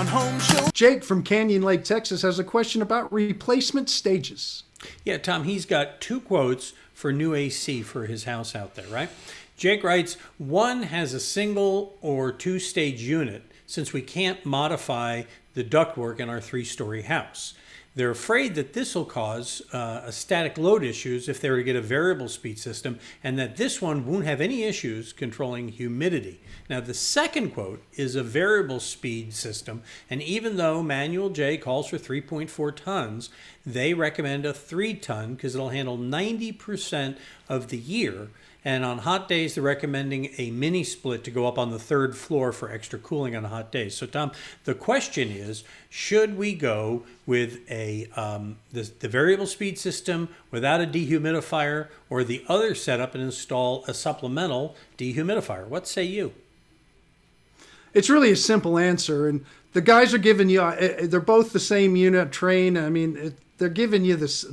Home Show. Jake from Canyon Lake, Texas has a question about replacement stages. Yeah, Tom, he's got 2 quotes for new AC for his house out there, right? Jake writes, one has a single or 2-stage unit since we can't modify the ductwork in our 3-story house. They're afraid that this will cause a static load issues if they were to get a variable speed system, and that this one won't have any issues controlling humidity. Now, the second quote is a variable speed system, and even though Manual J calls for 3.4 tons, they recommend a 3-ton because it'll handle 90% of the year. And on hot days, they're recommending a mini split to go up on the 3rd floor for extra cooling on hot days. So, Tom, the question is, should we go with the variable speed system without a dehumidifier, or the other setup and install a supplemental dehumidifier? What say you? It's really a simple answer, and the guys are giving you, they're both the same unit train. I mean, they're giving you this,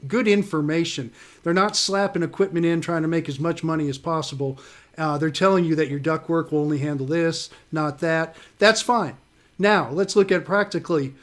good information. They're not slapping equipment in trying to make as much money as possible. They're telling you that your ductwork will only handle this, not that. That's fine. Now, let's look at it practically.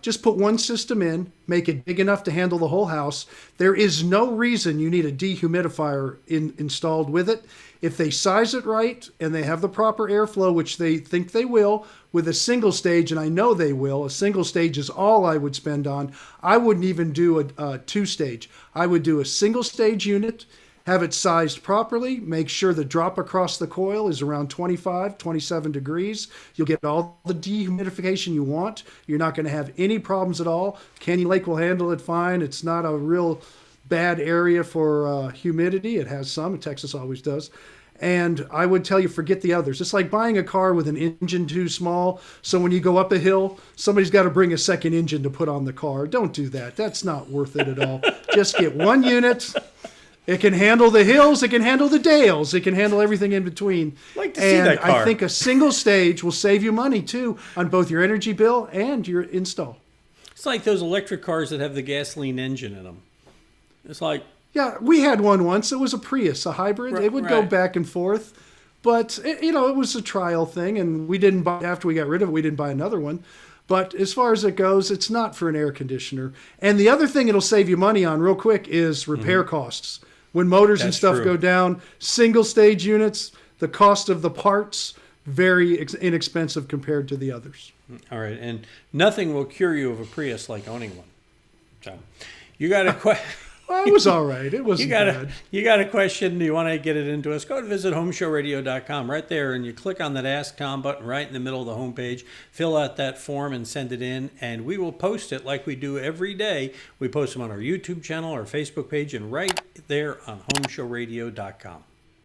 Just put one system in, make it big enough to handle the whole house. There is no reason you need a dehumidifier installed with it. If they size it right and they have the proper airflow, which they think they will, with a single stage, and I know they will, a single stage is all I would spend on. I wouldn't even do a 2-stage. I would do a single stage unit, have it sized properly, make sure the drop across the coil is around 25, 27 degrees. You'll get all the dehumidification you want. You're not going to have any problems at all. Canyon Lake will handle it fine. It's not a real bad area for humidity. It has some. Texas always does. And I would tell you, forget the others. It's like buying a car with an engine too small. So when you go up a hill, somebody's got to bring a second engine to put on the car. Don't do that. That's not worth it at all. Just get one unit. It can handle the hills. It can handle the dales. It can handle everything in between. I'd like to see that car. I think a single stage will save you money, too, on both your energy bill and your install. It's like those electric cars that have the gasoline engine in them. It's like... Yeah, we had one once. It was a Prius, a hybrid. It would go back and forth. But, it was a trial thing, and we didn't buy, after we got rid of it, we didn't buy another one. But as far as it goes, it's not for an air conditioner. And the other thing it'll save you money on real quick is repair costs. When motors and stuff go down, single stage units, the cost of the parts, very inexpensive compared to the others. All right, and nothing will cure you of a Prius like owning one. So, you got a question? Well, it was all right. It wasn't bad. You got a question? Do you want to get it into us? Go to visit HomeShowRadio.com right there, and you click on that Ask Tom button right in the middle of the homepage. Fill out that form and send it in, and we will post it like we do every day. We post them on our YouTube channel, our Facebook page, and right there on HomeShowRadio.com.